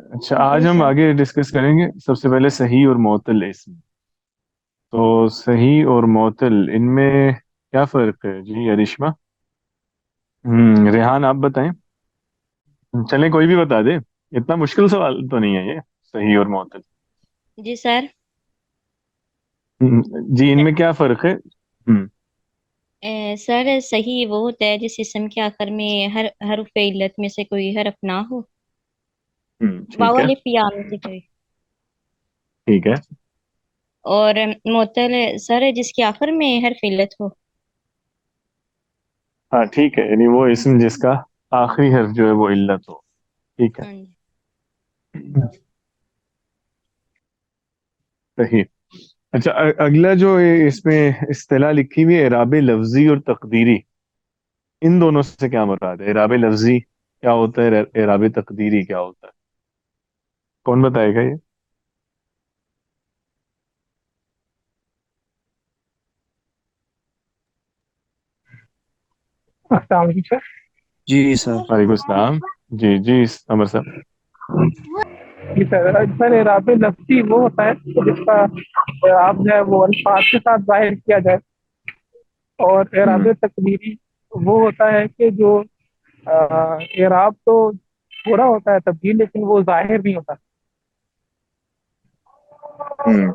اچھا، جی آج ہم سر. آگے ڈسکس کریں گے سب سے پہلے صحیح اور معطل اسم. تو صحیح اور معطل ان میں کیا فرق ہے جی ارشما؟ ریحان آپ بتائیں. چلیں کوئی بھی بتا دے، اتنا مشکل سوال تو نہیں ہے یہ. صحیح اور معطل. جی سر. جی ان میں کیا فرق ہے؟ سر صحیح وہ ہوتا ہے جس اسم کے آخر میں ہر حرف علت میں سے کوئی حرف نہ ہو. واو ٹھیک ہے. الف یا میں سے کوئی. ٹھیک ہے. اور معطل سر جس کے آخر میں حرف علت ہو. ہاں ٹھیک ہے، یعنی وہ اسم جس کا آخری حرف جو ہے وہ علت ہو. ٹھیک ہے. ہاں جی. صحیح. اچھا، اگلا جو اس میں اصطلاح لکھی ہوئی ہے اعراب لفظی اور تقدیری، ان دونوں سے کیا مراد ہے؟ اعراب لفظی کیا ہوتا ہے، اعراب تقدیری کیا ہوتا ہے؟ کون بتائے گا یہ؟ السلام علیکم سر. جی سر. وعلیکم السلام. جی جی عمر صاحب. جی سر اعراب لفظی وہ ہوتا ہے جس کا آپ جو ہے وہ الفاظ کے ساتھ ظاہر کیا جائے، اور اعراب ہم، تقدیری وہ ہوتا ہے کہ جو اعراب تو تھوڑا ہوتا ہے تبدیل، لیکن وہ ظاہر نہیں ہوتا.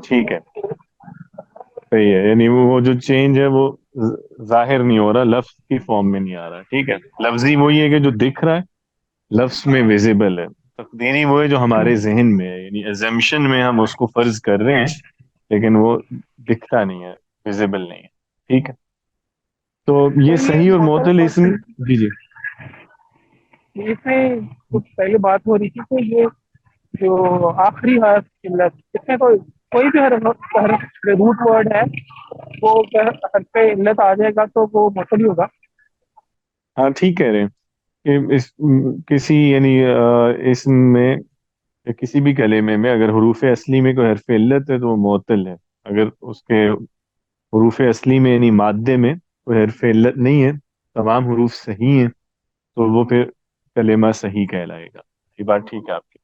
ٹھیک ہے. صحیح ہے، یعنی وہ جو چینج ہے وہ ظاہر نہیں ہو رہا، لفظ کی فارم میں نہیں آ رہا. ٹھیک ہے. لفظی وہی ہے کہ جو دکھ رہا ہے، لفظ میں ویزیبل ہے. تقدیری وہ ہے جو ہمارے ذہن میں ہے، یعنی ایزمپشن میں ہم اس کو فرض کر رہے ہیں، لیکن وہ دکھتا نہیں ہے، ویزیبل نہیں ہے. ٹھیک ہے. تو یہ سر صحیح اور معطل معطل اسم. جی جی. اس میں کچھ پہلے بات ہو رہی تھی کہ یہ جو آخری حرف علت، اس میں کوئی بھی حرف روٹ ورڈ ہے وہ حرف علت آ جائے گا تو وہ معطل ہی ہوگا. ہاں ٹھیک کہہ رہے ہیں کہ کسی یعنی اسم میں یا کسی بھی کلمے میں اگر حروف اصلی میں کوئی حرف علت ہے تو وہ معطل ہے. اگر اس کے حروف اصلی میں یعنی مادے میں کوئی حرف علت نہیں ہے، تمام حروف صحیح ہیں، تو وہ پھر کلمہ صحیح کہلائے گا. یہ بات ٹھیک ہے آپ کی.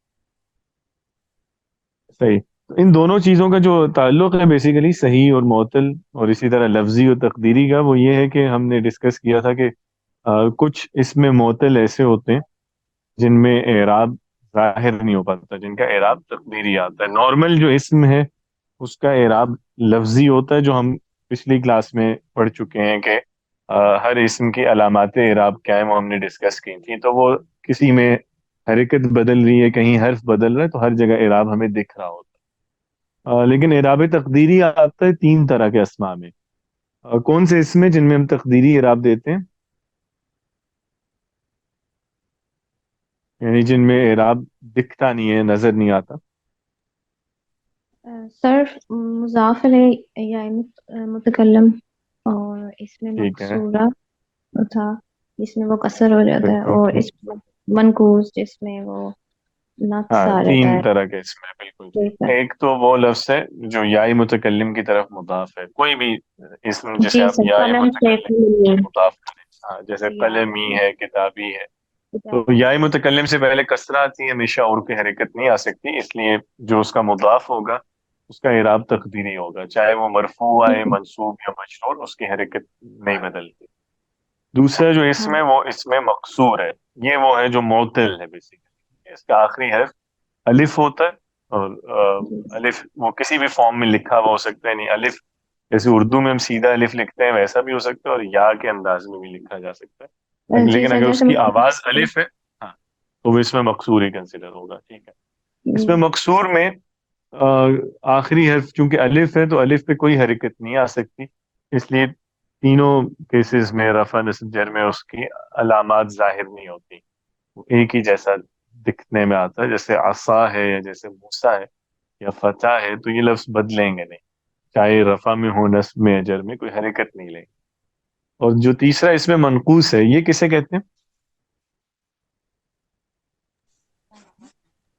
صحیح. تو ان دونوں چیزوں کا جو تعلق ہے بیسیکلی صحیح اور معطل، اور اسی طرح لفظی اور تقدیری کا، وہ یہ ہے کہ ہم نے ڈسکس کیا تھا کہ کچھ اس میں معطل ایسے ہوتے ہیں جن میں اعراب ظاہر نہیں ہو پاتا، جن کا اعراب تقدیری آتا ہے. نارمل جو اسم ہے اس کا اعراب لفظی ہوتا ہے، جو ہم پچھلی کلاس میں پڑھ چکے ہیں کہ ہر اسم کی علامات اعراب کیا ہیں، وہ ہم نے ڈسکس کی تھی. تو وہ کسی میں حرکت بدل رہی ہے، کہیں حرف بدل رہا ہے، تو ہر جگہ اعراب ہمیں دکھ رہا ہوتا ہے. لیکن اعراب تقدیری آتا ہے تین طرح کے اسما میں. کون سے اسم ہیں جن میں ہم تقدیری اعراب دیتے ہیں، یعنی جن میں اعراب دکھتا نہیں ہے، نظر نہیں آتا؟ سر مضاف علیہ یا متکلم، اور اس میں ٹھیک ہے. مقصورہ تھا جس میں وہ قصر ہو جاتا ہے، اور اس میں منقوص جس میں وہ نقص ہاں آ جاتا تین ہے. طرح کے اسم ہیں، بالکل جی ٹھیک. سر. ایک تو وہ لفظ ہے جو یائی متکلم کی طرف مضاف ہے، کوئی بھی اسم جسے جی آپ سر، یائی قلم سے متکلم لیے مضاف کریں. ہاں جیسے سیاہ قلمی ہے، کتابی ہے. تو کتابی. یائی متکلم سے پہلے کسرہ آتی ہے ہمیشہ، اور کی حرکت نہیں آ سکتی، اس لیے جو اس کا مضاف ہوگا اس کا اعراب تقدیری ہوگا، چاہے وہ مرفوع آئے، منصوب یا مجرور، اس کی حرکت نہیں بدلتی. دوسرا جو اسم ہاں. ہے وہ اسم مقصور ہے. یہ وہ ہے جو معطل ہے بیسیکلی، اس کا آخری حرف الف ہوتا ہے. اور جی الف وہ کسی بھی فارم میں لکھا ہوا ہو سکتا ہے، نہیں الف جیسے اردو میں ہم سیدھا الف لکھتے ہیں ویسا بھی ہو سکتا ہے، اور یا کے انداز میں بھی لکھا جا سکتا ہے، جی لیکن سر، اگر اس جیسے کی آواز الف ہے، ہاں، تو وہ اس میں مقصور ہی کنسیڈر ہوگا. ٹھیک ہے. اس میں مقصور میں آخری حرف چونکہ الف ہے تو الف پہ کوئی حرکت نہیں آ سکتی، اس لیے تینوں کیسز میں رفع نصب جر میں اس کی علامات ظاہر نہیں ہوتی، وہ ایک ہی جیسا دکھنے میں آتا ہے. جیسے عصا ہے یا جیسے موسیٰ ہے یا فتح ہے، تو یہ لفظ بدلیں گے نہیں، چاہے رفع میں ہو، نصب میں، جر میں، کوئی حرکت نہیں لیں گے. اور جو تیسرا اس میں منقوص ہے، یہ کسے کہتے ہیں؟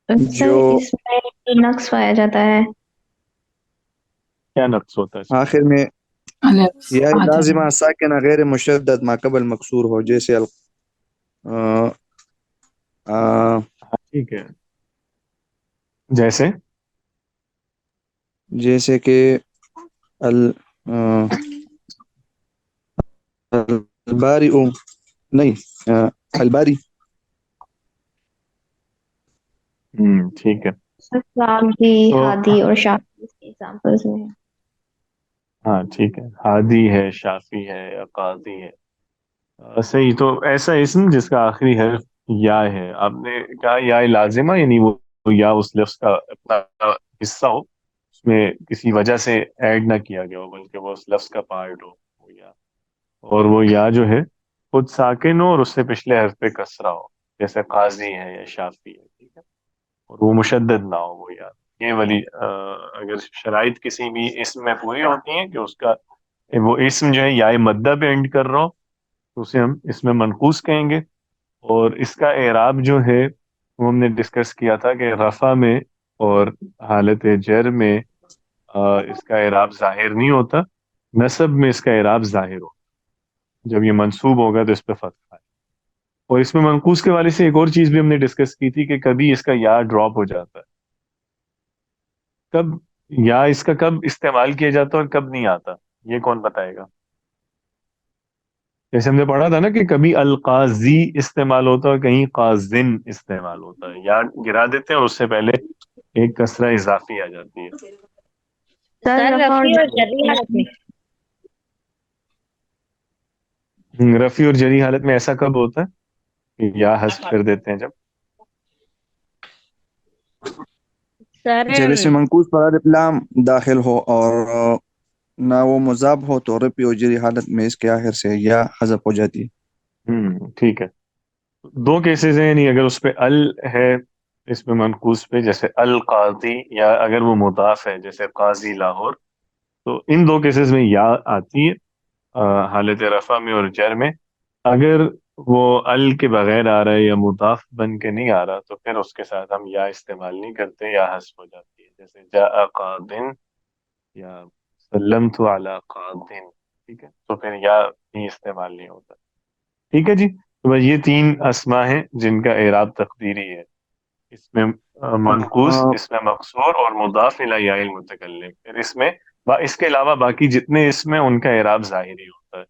سر جو اس میں نقص پایا جاتا ہے. کیا نقص ہوتا ہے اس میں؟ آخر میں الف یا آدھا. لازمہ ساکنہ غیر مشدد ما قبل مکسور ہو، جیسے ہاں ٹھیک ہے. جیسے جیسے کہ ال الباری نہیں الباری. ٹھیک ہے. سعدی، تو ہادی اور شافی اس کے ایگزامپلس میں ہیں۔ ہاں ٹھیک ہے، ہادی ہے، شافی ہے یا قاضی ہے. صحیح. تو ایسا اسم جس کا آخری حرف یا ہے، آپ نے کہا یا لازمہ، یعنی وہ یا اس لفظ کا اپنا حصہ ہو، اس میں کسی وجہ سے ایڈ نہ کیا گیا ہو، بلکہ وہ اس لفظ کا پارٹ ہو وہ یا. اور وہ یا جو ہے خود ساکن ہو اور اس سے پچھلے حرف پہ کسرہ ہو، جیسے قاضی ہے یا شافی ہے. ٹھیک ہے. اور وہ مشدد نہ ہو وہ یا. یہ والی اگر شرائط کسی بھی اسم میں پوری ہوتی ہیں کہ اس کا وہ اسم جو ہے یا مدہ پہ اینڈ کر رہا ہو، تو اسے ہم اس میں منقوص کہیں گے. اور اس کا اعراب جو ہے وہ ہم نے ڈسکس کیا تھا کہ رفع میں اور حالت جر میں اس کا اعراب ظاہر نہیں ہوتا، نصب میں اس کا اعراب ظاہر ہوتا. جب یہ منصوب ہوگا تو اس پہ فتح ہے. اور اس میں منقوص کے والے سے ایک اور چیز بھی ہم نے ڈسکس کی تھی کہ کبھی اس کا یا ڈراپ ہو جاتا ہے. کب یا اس کا کب استعمال کیا جاتا ہے اور کب نہیں آتا، یہ کون بتائے گا؟ جیسے ہم نے پڑھا تھا نا کہ کبھی القاضی استعمال ہوتا ہے اور کہیں قازن استعمال ہوتا ہے. یا گرا دیتے ہیں اور اس سے پہلے ایک کسرہ اضافی آ جاتی ہے. سر سر رفع اور رفیع اور جری جری حالت میں رفیع اور جری حالت میں ایسا کب ہوتا ہے کہ یا حذف کر دیتے ہیں جب؟ سر جب اس میں منقوص پر الف لام داخل ہو اور نہ وہ مضاف ہو تو رفع و جری حالت میں اس کے آخر سے یا حذف ہو جاتی ہے. ٹھیک ہے. دو کیسز ہیں، یعنی اگر اس پہ ال ہے اس میں منقوص پہ جیسے القاضی، یا اگر وہ مضاف ہے جیسے قاضی لاہور، تو ان دو کیسز میں یا آتی ہے حالت رفع میں اور جر میں. اگر وہ ال کے بغیر آ رہا ہے یا مضاف بن کے نہیں آ رہا تو پھر اس کے ساتھ ہم یا استعمال نہیں کرتے، یا حذف ہو جاتی ہے. جیسے جاء قادن یا سلمت علی قادن، ٹھیک ہے، تو پھر یا ہی استعمال نہیں ہوتا. ٹھیک ہے جی. تو بس یہ تین اسما ہیں جن کا اعراب تقدیری ہے. اس میں منقوص، آ، اس میں مقصور اور مضاف الی یا المتکلم. پھر اس میں اس کے علاوہ باقی جتنے اسم ہیں ان کا اعراب ظاہری ہوتا ہے،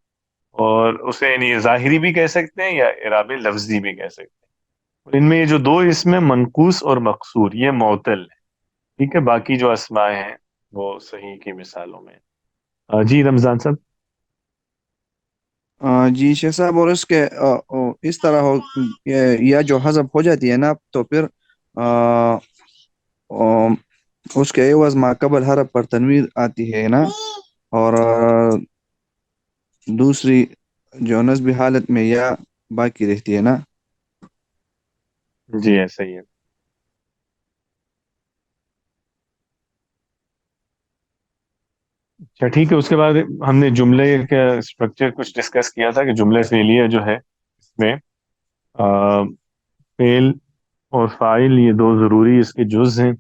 اور اسے یعنی ظاہری بھی کہہ سکتے ہیں یا اعراب لفظی بھی کہہ سکتے ہیں. اور ان میں یہ جو دو اسم ہیں منقوص اور مقصور، یہ معتل ہے. ٹھیک ہے. باقی جو اسماء ہیں وہ صحیح کی مثالوں میں ہیں. جی رمضان صاحب. جی شیخ صاحب، اور اس کے اس طرح ہو یا جو حذف ہو جاتی ہے نا تو پھر آ، آ، اس کے عوض ما قبل حرف پر تنویر آتی ہے نا، اور دوسری جو نصبی حالت میں یا باقی رہتی ہے نا. جی ایسا ہی ہے. اچھا ٹھیک ہے. اس کے بعد ہم نے جملے کا اسٹرکچر کچھ ڈسکس کیا تھا کہ جملے فعلیہ جو ہے اس میں فعل اور فاعل یہ دو ضروری اس کے جز ہیں،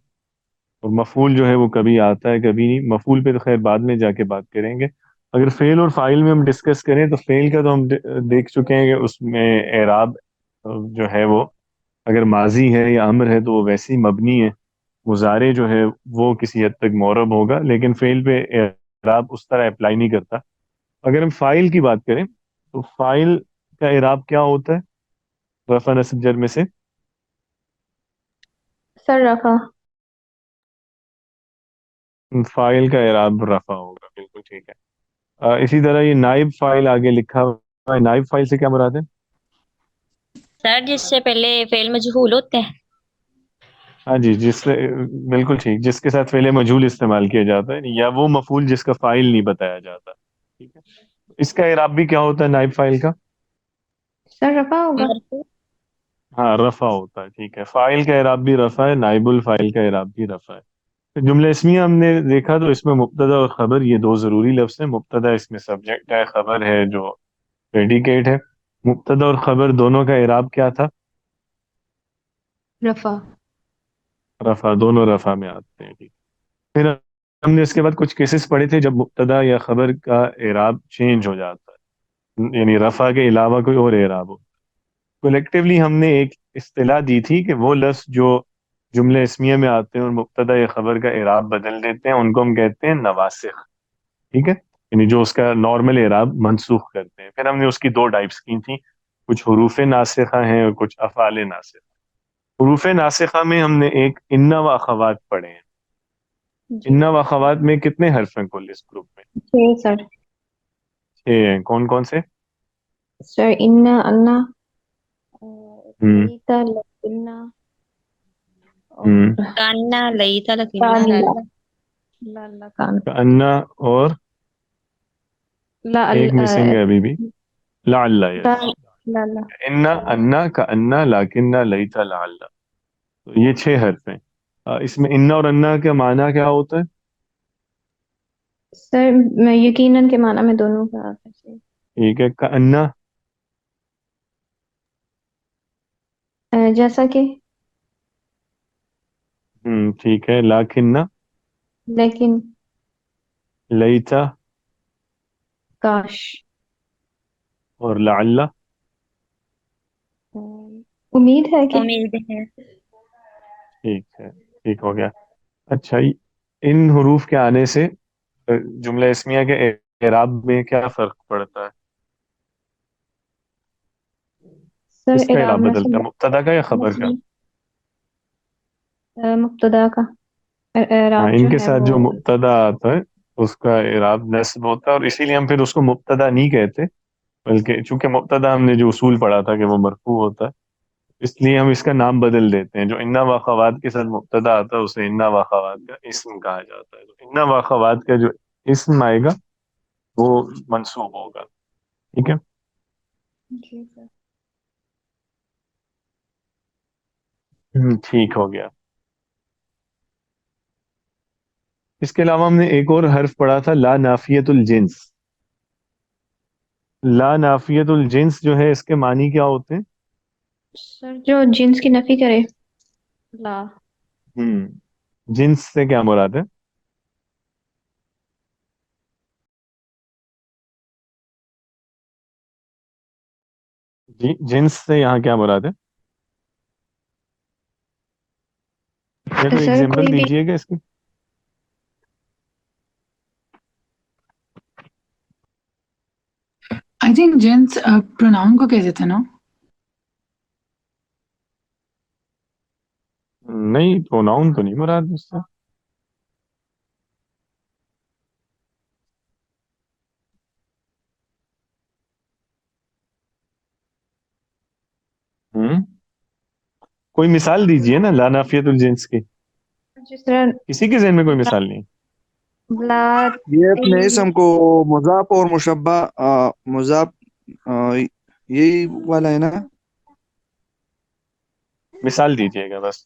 اور مفعول جو ہے وہ کبھی آتا ہے کبھی نہیں. مفعول پہ تو خیر بعد میں جا کے بات کریں گے. اگر فعل اور فاعل میں ہم ڈسکس کریں تو فعل کا تو ہم دیکھ چکے ہیں کہ اس میں اعراب جو ہے وہ اگر ماضی ہے یا امر ہے تو وہ ویسے ہی مبنی ہے. مضارع جو ہے وہ کسی حد تک معرب ہوگا، لیکن فعل پہ اعراب اس طرح اپلائی نہیں کرتا. اگر ہم فاعل کی بات کریں تو فاعل کا اعراب کیا ہوتا ہے رفع نصب جر میں سے؟ سر رفع. فاعل کا اعراب رفع ہوگا. بالکل ٹھیک ہے. اسی طرح یہ نائب فاعل آگے لکھا ہوا ہے. نائب فاعل سے کیا مراد ہے؟ سر جس سے پہلے فعل مجہول ہوتا ہے. ہاں جی، جس سے بالکل ٹھیک، جس کے ساتھ فعل مجہول استعمال کیا جاتا ہے، یا وہ مفعول جس کا فاعل نہیں بتایا جاتا. ٹھیک ہے. اس کا اعراب بھی کیا ہوتا ہے نائب فاعل کا؟ سر رفع ہوگا. مرفوع. ہاں رفع ہوتا ہے. ٹھیک ہے. فاعل کا اعراب بھی رفع ہے، نائب الفاعل کا اعراب بھی رفع ہے. تو جملہ اسمیہ ہم نے دیکھا تو اس میں مبتدا اور خبر یہ دو ضروری لفظ ہیں. مبتدا اس میں سبجیکٹ ہے، خبر ہے جو پریڈیکیٹ ہے. مبتدا اور خبر دونوں کا اعراب کیا تھا؟ رفع. رفع. دونوں رفع میں آتے ہیں. ٹھیک. پھر ہم نے اس کے بعد کچھ کیسز پڑھے تھے جب مبتدا یا خبر کا اعراب چینج ہو جاتا ہے، یعنی رفع کے علاوہ کوئی اور اعراب ہو. کولیکٹیولی ہم نے ایک اصطلاح دی تھی کہ وہ لفظ جو جملے اسمیہ میں آتے ہیں اور مبتدا یا خبر کا اعراب بدل دیتے ہیں، ان کو ہم کہتے ہیں نواسخ. ٹھیک ہے، یعنی جو اس کا نارمل اعراب منسوخ کرتے ہیں. پھر ہم نے اس کی دو ٹائپس کی تھیں، کچھ حروف ناسخہ ہیں اور کچھ افعال ناسخہ. حروف ناسخہ میں ہم نے ایک انا و اخوات پڑھے ہیں. جی انا و اخوات میں کتنے حرف ہیں کل اس گروپ میں؟ جی سر. 6 ہیں. کون کون سے؟ سر انا انا ہم لیتا لکنا ہم اور کاننا لیتا لکنا کان لالا. لا لا کان انا اور لا ایک مسنگ ہے ابھی بھی، لعل. لا یس، لا لا. انا کا انا لیکن لیتا لعل. تو یہ 6 حرف ہیں. اس میں انا اور انا کا معنی کیا ہوتا ہے؟ سر میں یقیناً کے معنی میں دونوں کا آتا ہے. ٹھیک ہے. کا انا جیسا کہ ٹھیک ہے. لیکن لیکن لیتا کاش اور لعل. امید ہے کہ امید ہے. ٹھیک ہے، ٹھیک ہو گیا. اچھا، ان حروف کے آنے سے جملہ اسمیہ کے اعراب میں کیا فرق پڑتا ہے؟ سر کس کا اعراب اعراب میں بدلتا سے ہے، مبتدا کا یا خبر کا؟ مبتدا کا ہاں، اعراب ان جو کے ہے ساتھ وہ جو مبتدا آتا ہے اس کا اعراب نصب ہوتا ہے، اور اسی لیے ہم پھر اس کو مبتدا نہیں کہتے، بلکہ چونکہ مبتدا ہم نے جو اصول پڑھا تھا کہ وہ مرفوع ہوتا ہے، اس لیے ہم اس کا نام بدل دیتے ہیں. جو انا و خوات کے ساتھ مبتدا آتا ہے اسے انا و خوات کا اسم کہا جاتا ہے. تو انا و خوات کا جو اسم آئے گا وہ منصوب ہوگا. ٹھیک ہے. جی سر. ٹھیک ہو گیا. اس کے علاوہ ہم نے ایک اور حرف پڑھا تھا، لا نافیت الجنس. لا نافیت الجنس جو ہے اس کے معنی کیا ہوتے ہیں؟ سر جو جنس کی نفی کرے. لا ہم جنس سے کیا مراد ہے؟ جی، جنس سے یہاں کیا مراد ہے؟ یا کوئی سر ایگزامپل کوئی بھی دیجیے گا اس کی. آئی تھنک جینس پروناؤن کو کہتے تھے نا. نہیں، پروناؤن تو نہیں مراد اس سے. ہم کوئی مثال دیجیے نا لا نافیت الجنس کی. جس طرح کسی کے ذہن میں کوئی مثال نہیں؟ لا یہ اپنے اسم کو مضاف اور مشبہ مضاف یہی والا ہے نا. مثال دیجیے گا بس.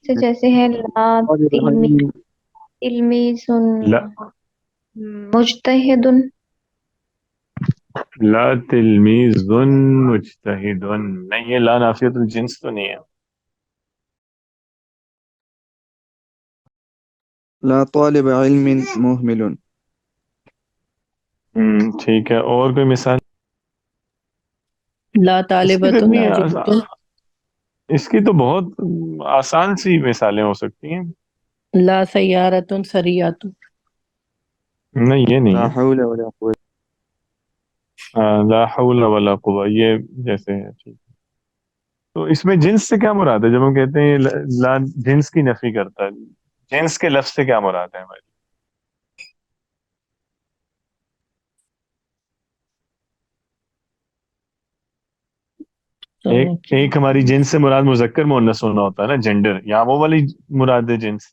سے جیسے ہے لا علمی علمی سن لا مجتہد. لا تلمیذ مجتہد، نہیں، یہ لا نافیت الجنس تو نہیں ہے. لا طالب علم مهمل. ٹھیک ہے، اور کوئی مثال؟ لا اس کی تو طالبۃ اتنی ناجحۃ. اس کی تو بہت آسان سی مثالیں ہو سکتی ہیں. لا سیارۃ سریعۃ. نہیں، یہ نہیں لا ہے. حول ولا قوة. لا حول ولا قوة، یہ جیسے ہے. ٹھیک ہے. تو اس میں جنس سے کیا مراد ہے جب ہم کہتے ہیں لا جنس کی نفی کرتا ہے؟ جنس کے لفظ سے کیا مراد ہے ہماری؟ ایک ہماری جنس سے مراد مذکر مؤنث ہونا ہوتا ہے نا، جینڈر، یا وہ والی مراد ہے جنس؟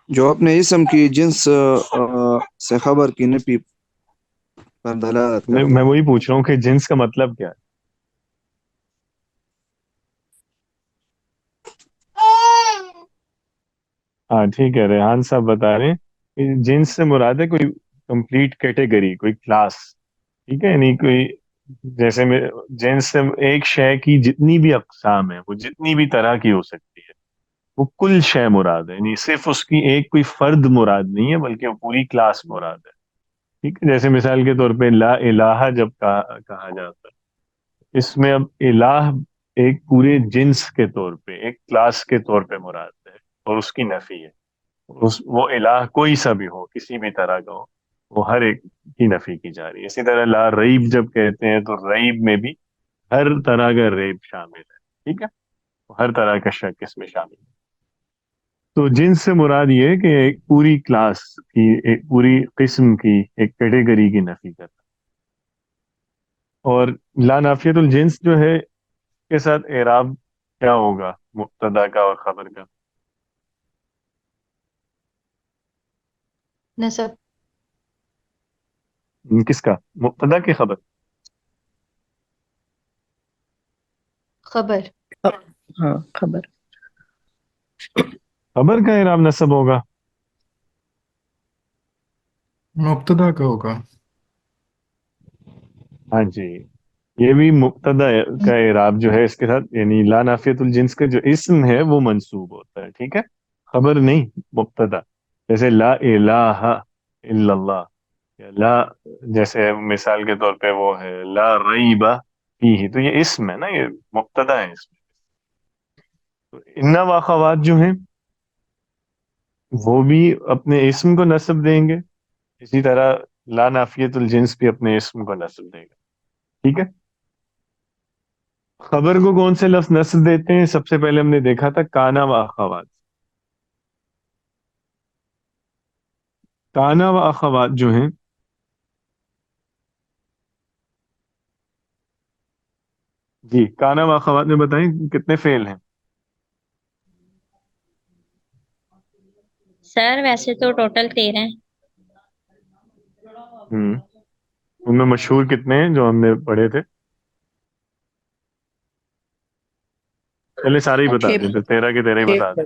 جو اپنے اسم کی جنس سے خبر کی نفی پر دلالت کرتا میں ہے. وہی پوچھ رہا ہوں کہ جنس کا مطلب کیا ہے. ہاں ٹھیک ہے، ریحان صاحب بتا رہے ہیں کہ جنس سے مراد ہے کوئی کمپلیٹ کیٹیگری، کوئی کلاس. ٹھیک ہے، یعنی کوئی جیسے میں جنس سے ایک شے کی جتنی بھی اقسام ہیں، وہ جتنی بھی طرح کی ہو سکتی ہے، وہ کل شے مراد ہے. یعنی صرف اس کی ایک کوئی فرد مراد نہیں ہے، بلکہ وہ پوری کلاس مراد ہے. ٹھیک ہے، جیسے مثال کے طور پہ لا الہ جب کہا جاتا ہے، اس میں اب الہ ایک پورے جنس کے طور پہ، ایک کلاس کے طور پہ مراد ہے، اور اس کی نفی ہے. وہ الہ کوئی سا بھی ہو، کسی بھی طرح کا ہو، وہ ہر ایک کی نفی کی جا رہی ہے. اسی طرح لا ریب جب کہتے ہیں تو ریب میں بھی ہر طرح کا ریب شامل ہے. ٹھیک ہے، ہر طرح کا شک اس میں شامل ہے. تو جنس سے مراد یہ ہے کہ ایک پوری کلاس کی، ایک پوری قسم کی، ایک کیٹیگری کی نفی کرنا. اور لا نافیت الجنس جو ہے، اس کے ساتھ اعراب کیا ہوگا مبتدا کا اور خبر کا؟ نصب. کس کا؟ مبتدا کی خبر؟ خبر. ہاں خبر. خبر کا اعراب نصب ہوگا. مبتدا کا ہوگا. ہاں جی، یہ بھی مبتدا کا اعراب جو ہے اس کے ساتھ، یعنی لا نافیت الجنس کا جو اسم ہے وہ منصوب ہوتا ہے. ٹھیک ہے، خبر نہیں، مبتدا. جیسے لا الہ الا اللہ، یا لا، جیسے مثال کے طور پہ وہ ہے لا ریب فیہ، تو یہ اسم ہے نا، یہ مبتدا ہے. اس میں تو ان واخوات جو ہیں وہ بھی اپنے اسم کو نصب دیں گے، اسی طرح لا نافیت الجنس بھی اپنے اسم کو نصب دے گا. ٹھیک ہے، خبر کو کون سے لفظ نصب دیتے ہیں؟ سب سے پہلے ہم نے دیکھا تھا کانا و اخوات. کانا و اخوات جو ہیں، جی کانا و اخوات میں بتائیں کتنے فعل ہیں؟ سر ویسے تو ٹوٹل 13 ہیں. ان میں مشہور کتنے ہیں جو ہم نے پڑھے تھے؟ پہلے سارے ہی بتا دیں، پھر 13 کے 13 ہی بتا دیں.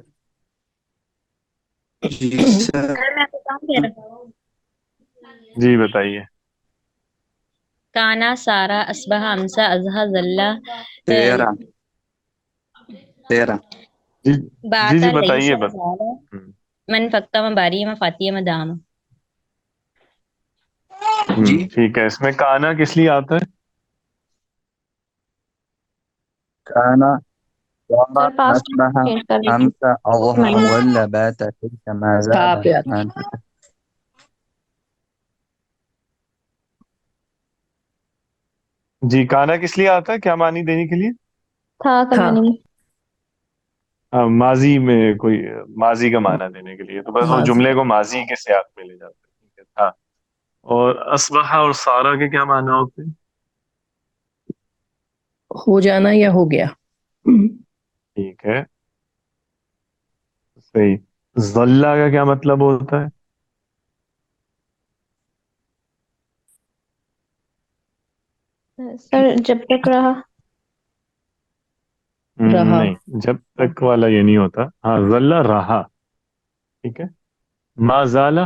جی سر. سر میں بتاؤں کہہ رہا ہوں، جی بتائیے. کانا، سارا، اسبہ، امسا، ازہا، زلہ، 13. جی جی باتا، جی بتائیے لیسا، زالا، ہم، من فکتا، مباری، مفاتیہ، مدام. جی ٹھیک ہے، اس میں کانا کس لیے آتا ہے؟ كان سر صار پاسٹ أصبح چینج کر لیجیے. أمسى أضحى مائنس. ولا بات تلك ما تھا زال پہ آتا. جی کانا کس لیے آتا ہے، کیا معنی دینے کے لیے؟ تھا کا تھا. معنی میں. ماضی میں کوئی، ماضی کا معنی دینے کے لیے، تو بس وہ ماضی جملے کو ماضی کے سیاق میں لے جاتے ہیں. ٹھیک ہے، تھا. اور اصبح اور سارا کے کیا معنی ہوتے ہیں؟ ہو جانا یا ہو گیا. ٹھیک ہے، صحیح. ظلہ کا کیا مطلب ہوتا ہے؟ سر جب تک رہا. رہا. نہیں، جب تک والا یہ نہیں ہوتا. ہاں، ظلہ رہا. ٹھیک ہے. ما زالہ،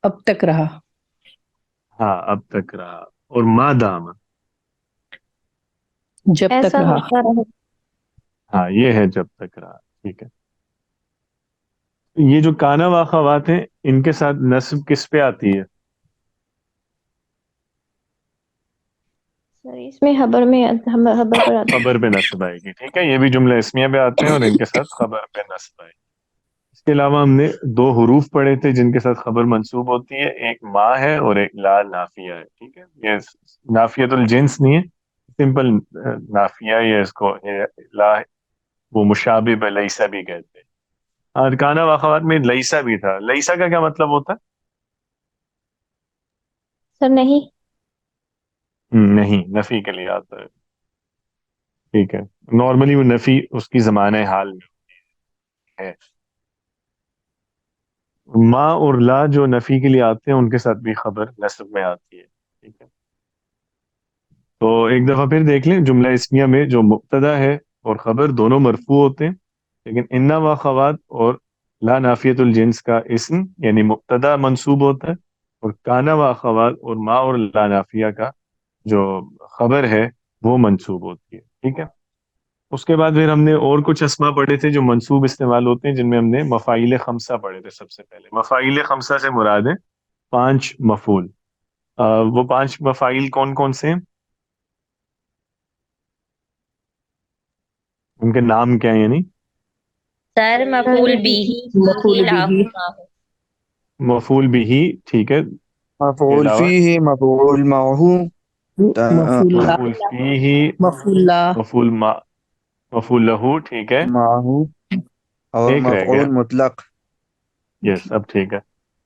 اب تک رہا. ہاں اب تک رہا. اور ما دام، جب تک ایسا رہا. ہوتا رہے. ہاں یہ ہے جب تک رہا. ٹھیک ہے، یہ جو کانا واخوات ہیں ان کے ساتھ نصب کس پہ آتی ہے؟ سر اس میں خبر میں خبر پر آتا ہے. خبر پہ نصب آئے گی. ٹھیک ہے، یہ بھی جملہ اسمیہ پہ آتے ہیں اور ان کے ساتھ خبر پہ نصب آئے گی. اس کے علاوہ ہم نے دو حروف پڑھے تھے جن کے ساتھ خبر منصوب ہوتی ہے، ایک ما ہے اور ایک لا نافیہ ہے. ٹھیک ہے، یہ نافیت الجنس نہیں ہے، سمپل نافیہ، یہ اس کو لا، وہ مشابہ لیسا بھی کہتے ہیں. اور کانا واخوات میں لیسا بھی تھا. لیسا کا کیا مطلب ہوتا سر نہیں. ہے؟ نہیں، نفی کے لیے آتا ہے. ٹھیک ہے، نارملی وہ نفی اس کی زمانہ حال میں ہے. ما اور لا جو نفی کے لیے آتے ہیں ان کے ساتھ بھی خبر نصب میں آتی ہے. ٹھیک ہے، تو ایک دفعہ پھر دیکھ لیں، جملہ اسمیہ میں جو مبتدا ہے اور خبر دونوں مرفوع ہوتے ہیں، لیکن انا و خوات اور لا نافیت الجنس کا اسم یعنی مبتدا منصوب ہوتا ہے، اور کانا و خوات اور ما اور لا نافیہ کا جو خبر ہے وہ منصوب ہوتی ہے. ٹھیک ہے، اس کے بعد پھر ہم نے اور کچھ اسما پڑھے تھے جو منصوب استعمال ہوتے ہیں، جن میں ہم نے مفاعیل خمسہ پڑھے تھے سب سے پہلے. مفاعیل خمسہ سے مراد ہے 5 مفعول. وہ 5 مفاعیل کون کون سے ہیں؟ ان کے نام کیا ہیں؟ یعنی سر مفعول بھی مفعول به مفعول بھی، ٹھیک ہے. مفعول علاوہ فيه مفعول معه مفعول لا مفعول فیہ، مفعول لا مفعول ما، مفعول لہو، ٹھیک ہے. معه اور ایک رہ گیا. مفعول مطلق. یس، اب ٹھیک ہے.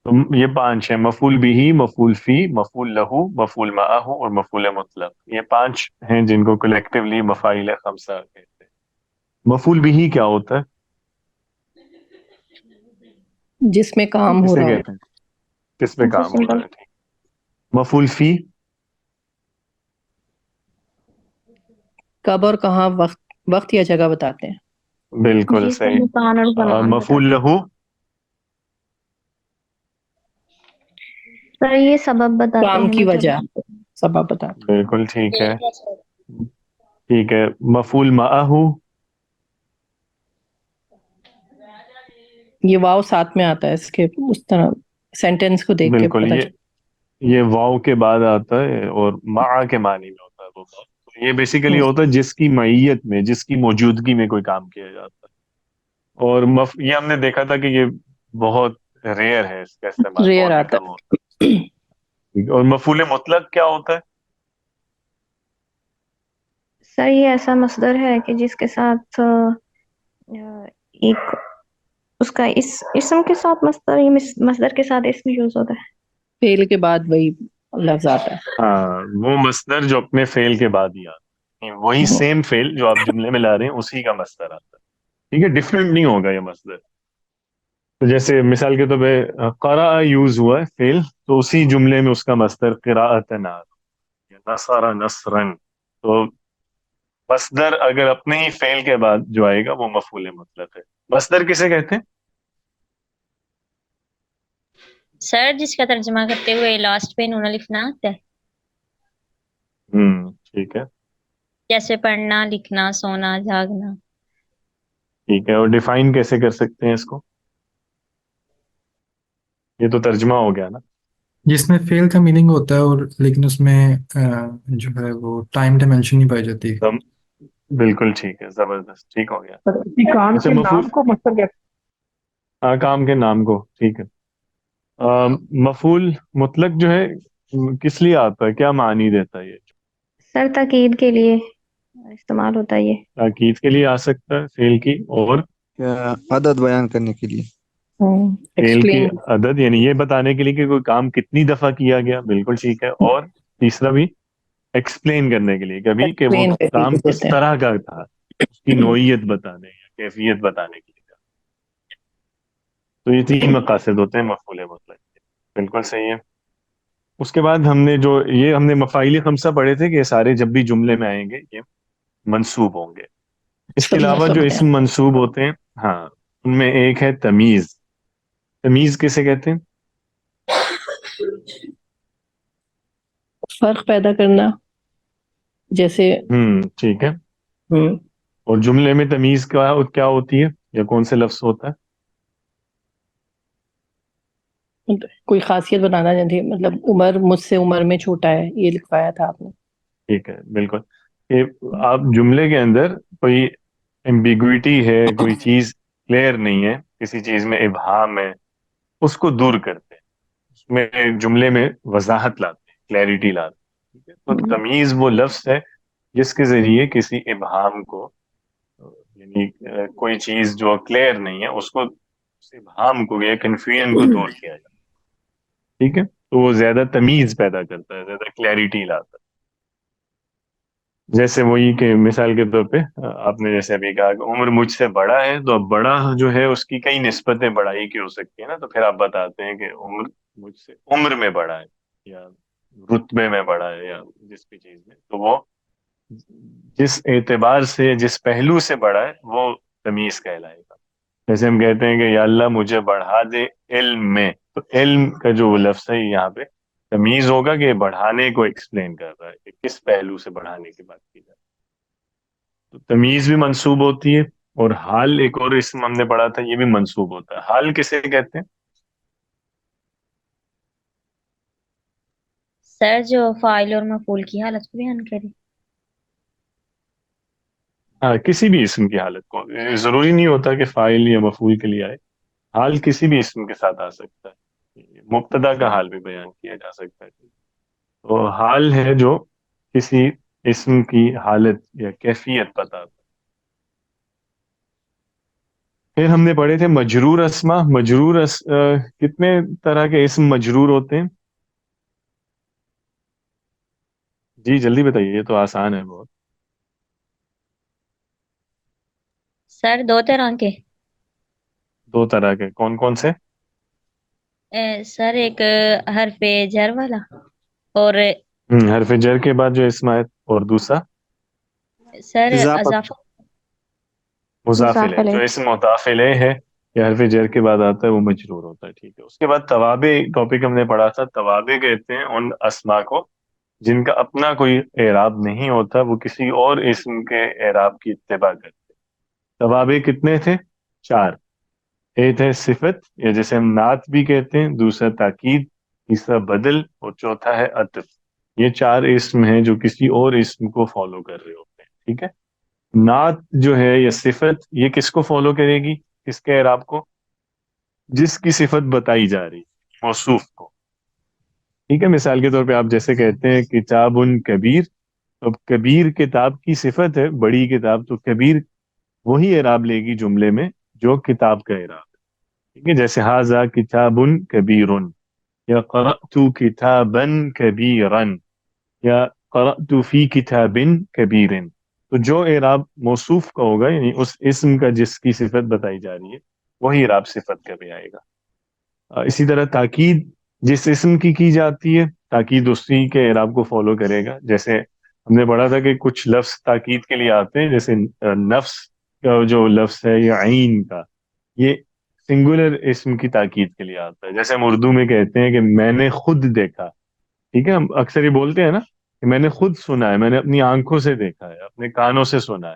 تو یہ 5 ہیں: مفعول بھی، مفعول فی، مفعول لہو، مفعول معہ اور مفعول مطلق. یہ 5 ہیں جن کو کلیکٹیولی مفاعیل خمسہ کہتے ہیں. مفعول بھی کیا ہوتا ہے؟ جس میں کام ہو کسے رہا ہو. کہتے ہیں؟ کس پہ جو کام ہوتا سمپل ہے؟ ٹھیک. مفعول فی کب اور کہاں وقت یا جگہ بتاتے ہیں. بالکل جس کا صحیح. مکان اور زمان مفعول بتاتے ہیں. لہو سر یہ سبب بتاتے کام ہیں کی مطلب. وجہ سبب بتاتے بالکل ٹھیک ہے. ٹھیک ہے. مفعول معہ ہیں. یہ واو ساتھ میں آتا ہے اس کے، اس طرح سینٹینس کو دیکھ کے بالکل، پتہ یہ واو کے بعد آتا ہے اور مع کے معنی میں ہوتا ہے وہ واو. تو یہ بیسیکلی چلتا ہوتا ہے جس کی معیت میں، جس کی موجودگی میں کوئی کام کیا جاتا ہے. اور یہ ہم نے دیکھا تھا کہ یہ بہت ریئر ہے، اس کا استعمال ریئر بہت ہی آتا کم ہوتا ہے. اور مفعول مطلق کیا ہوتا ہے؟ سر یہ ایسا مصدر ہے کہ جس کے ساتھ ایک اس کا اسم کے ساتھ مصدر، یہ مصدر کے ساتھ اسم یوز ہوتا ہے. فعل کے بعد وہی لفظ آتا ہے. ہاں، وہ مصدر جو اپنے فعل کے بعد ہی آتا ہے، وہی سیم فعل جو آپ جملے میں لا رہے ہیں اسی کا مصدر آتا ہے. ٹھیک ہے، ڈفرینٹ نہیں ہوگا یہ مصدر. تو جیسے مثال کے طور پہ قرأ یوز ہوا ہے فعل، تو اسی جملے میں اس کا مصدر قراءتن یا نصر نصرن. تو مصدر اگر اپنے ہی فعل کے بعد جو آئے گا وہ مفعول مطلق ہے. مصدر کسے کہتے ہیں؟ سر جس کا ترجمہ کرتے ہوئے لاسٹ پہ نون الف نہ آتا ہے، ٹھیک ہے. جیسے پڑھنا، لکھنا، سونا، جاگنا. ٹھیک ہے. اور ڈیفائن کیسے کر سکتے ہیں اس کو؟ یہ تو ترجمہ ہو گیا نا. جس میں فیل کا میننگ ہوتا ہے اور لیکن اس میں جو ہے وہ ٹائم ڈائمینشن نہیں پائی جاتی. بالکل ٹھیک ہے، زبردست، ٹھیک ہو گیا. سر اسی کام اچھا، کے مفعول، نام کو مصدر کہتے کام کے نام کو، ٹھیک ہے. مفعول مطلق جو ہے کس لیے آتا ہے؟ کیا معنی دیتا ہے یہ؟ سر تاکید کے لیے استعمال ہوتا ہے یہ. تاکید کے لیے آ سکتا ہے، فعل کی، اور عدد بیان کرنے کے لیے. فعل کی ایکسپلین. عدد، یعنی یہ بتانے کے لیے کہ کوئی کام کتنی دفعہ کیا گیا. بالکل ٹھیک ہے. اور تیسرا بھی ایکسپلین کرنے کے لیے کبھی کہ وہ ایکسپلین کرنے کام کو کس بولتے ہیں. طرح کا تھا، اس کی نوعیت بتانے یا کیفیت بتانے کے لیے. تو یہ 3 مقاصد ہوتے ہیں مفعول مطلق کے. بالکل صحیح ہے. اس کے بعد ہم نے مفاعیل خمسہ پڑھے تھے کہ یہ سارے جب بھی جملے میں آئیں گے یہ منصوب ہوں گے. اس کے سب علاوہ منصوب جو ہوتے ہیں. اسم منصوب ہوتے ہیں، ہاں، ان میں ایک ہے تمیز. تمیز کسے کہتے ہیں؟ فرق پیدا کرنا، جیسے ٹھیک ہے. ہم، اور جملے میں تمیز کیا ہوتی ہے یا کون سے لفظ ہوتا ہے؟ کوئی خاصیت بتانا چاہتی ہے، مطلب عمر مجھ سے عمر میں چھوٹا ہے، یہ لکھوایا تھا آپ نے. ٹھیک ہے، بالکل. کہ آپ جملے کے اندر کوئی ایمبیگوٹی ہے، کوئی چیز کلیئر نہیں ہے، کسی چیز میں ابہام ہے، اس کو دور کرتے ہیں، اس میں جملے میں وضاحت لاتے ہیں، کلیئرٹی لاتے ہیں. ٹھیک ہے. تو تمیز وہ لفظ ہے جس کے ذریعے کسی ابہام کو، یعنی کوئی چیز جو کلیئر نہیں ہے اس کو، اس ابہام کو یا کنفیوژن کو دور کیا جائے. ٹھیک ہے. تو وہ زیادہ تمیز پیدا کرتا ہے، زیادہ کلیئرٹی لاتا ہے. جیسے وہی کہ مثال کے طور پہ آپ نے جیسے ابھی کہا کہ عمر مجھ سے بڑا ہے، تو اب بڑا جو ہے اس کی کئی نسبتیں بڑائی کی ہو سکتی ہیں نا. تو پھر آپ بتاتے ہیں کہ عمر مجھ سے عمر میں بڑا ہے یا رتبے میں بڑا ہے یا جس بھی چیز میں. تو وہ جس اعتبار سے، جس پہلو سے بڑا ہے وہ تمیز کہلائے گا. جیسے ہم کہتے ہیں کہ یا اللہ مجھے بڑھا دے علم میں، تو علم کا جو وہ لفظ ہے یہاں پہ تمیز ہوگا کہ بڑھانے کو ایکسپلین کر رہا ہے کہ کس پہلو سے بڑھانے کی بات کی جائے. تو تمیز بھی منسوب ہوتی ہے، اور حال ایک اور اسم ہم نے پڑھا تھا، یہ بھی منسوب ہوتا ہے. حال کسے کہتے ہیں؟ سر جو فاعل اور مفعول کی حالت کو بیان کرے. ہاں، کسی بھی اسم کی حالت کو، ضروری نہیں ہوتا کہ فاعل یا مفعول کے لیے آئے. حال کسی بھی اسم کے ساتھ آ سکتا ہے، مبتدا کا حال بھی بیان کیا جا سکتا ہے. تو حال ہے جو کسی اسم کی حالت یا کیفیت بتاتا ہے. پھر ہم نے پڑھے تھے مجرور اسما. کتنے طرح کے اسم مجرور ہوتے ہیں؟ جی جلدی بتائیے، یہ تو آسان ہے بہت. سر 2 طرح کے. 2 طرح کے کون کون سے؟ سر ایک حرف جر والا، اور حرف جر کے بعد جو اسم آئے، اور دوسرا سر اضافت اضافہ. مضاف مضاف الیہ. جو الیہ. اسم مضاف الیہ ہے یا حرف جر کے بعد آتا ہے وہ مجرور ہوتا ہے. ٹھیک ہے. اس کے بعد توابع ٹاپک ہم نے پڑھا تھا. توابع کہتے ہیں ان اسما کو جن کا اپنا کوئی اعراب نہیں ہوتا، وہ کسی اور اسم کے اعراب کی اتباع کرتے ہیں. توابع کتنے تھے؟ 4. ایک ہے صفت، یا جیسے ہم نعت بھی کہتے ہیں، دوسرا تاکید، تیسرا بدل، اور چوتھا ہے عطف. یہ 4 اسم ہیں جو کسی اور اسم کو فالو کر رہے ہوتے ہیں. ٹھیک ہے. نعت جو ہے یا صفت، یہ کس کو فالو کرے گی؟ کس کے اعراب کو؟ جس کی صفت بتائی جا رہی، موصوف کو. ٹھیک ہے. مثال کے طور پہ آپ جیسے کہتے ہیں کتاب کبیر، تو اب کبیر کتاب کی صفت ہے، بڑی کتاب، تو کبیر وہی اعراب لے گی جملے میں جو کتاب کا اعراب ہے. ٹھیک ہے. جیسے ھذا کتاب کبیر، یا قرأت کتابا کبیرا، یا قرأت فی کتاب کبیر. تو جو اعراب موصوف کا ہوگا، یعنی اس اسم کا جس کی صفت بتائی جا رہی ہے، وہی اعراب صفت کا بھی آئے گا. اسی طرح تاکید جس اسم کی جاتی ہے، تاکید اسی کے اعراب کو فالو کرے گا. جیسے ہم نے پڑھا تھا کہ کچھ لفظ تاکید کے لیے آتے ہیں، جیسے نفس کا جو لفظ ہے یا عین کا، یہ سنگولر اسم کی تاکید کے لیے آتا ہے. جیسے ہم اردو میں کہتے ہیں کہ میں نے خود دیکھا. ٹھیک ہے. ہم اکثر یہ بولتے ہیں نا کہ میں نے خود سنا ہے، میں نے اپنی آنکھوں سے دیکھا ہے، اپنے کانوں سے سنا ہے.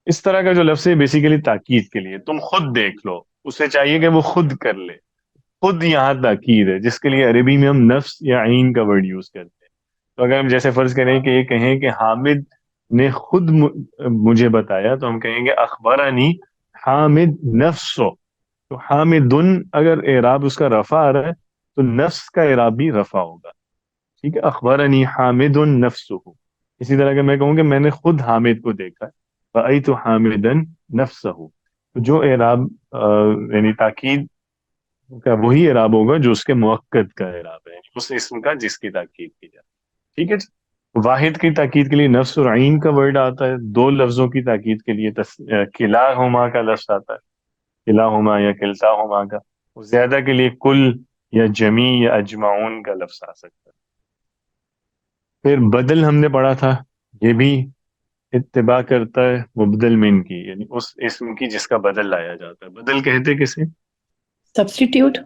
اس طرح کا جو لفظ ہے بیسیکلی تاکید کے لیے، تم خود دیکھ لو، اسے چاہیے کہ وہ خود کر لے. خود یہاں تاکید ہے، جس کے لیے عربی میں ہم نفس یا عین کا ورڈ یوز کرتے ہیں. تو اگر ہم جیسے فرض کریں کہ یہ کہیں کہ حامد نے خود مجھے بتایا، تو ہم کہیں گے اخبرنی حامد نفسو. تو حامدن اگر اعراب اس کا رفع آ رہا ہے، تو نفس کا اعراب بھی رفع ہوگا. ٹھیک ہے. اخبرنی حامد نفسہ. اسی طرح کہ میں کہوں کہ میں نے خود حامد کو دیکھا، رأیت حامدا نفسہ. تو جو اعراب یعنی تاکید کا وہی اعراب ہوگا جو اس کے مؤکد کا اعراب ہے، اس اسم کا جس کی تاکید کی جائے. ٹھیک ہے. واحد کی تاکید کے لیے نفس اور عین کا ورڈ آتا ہے. 2 لفظوں کی تاکید کے لیے کلاہما کا لفظ آتا ہے، کلاہما یا کلتاہما کا. زیادہ کے لیے کل یا جمی یا اجمعون کا لفظ آ سکتا ہے. پھر بدل ہم نے پڑھا تھا، یہ بھی اتباع کرتا ہے مبدل من کی، یعنی اس اسم کی جس کا بدل لایا جاتا ہے. بدل کہتے کسے؟ سبسٹیٹیوٹ.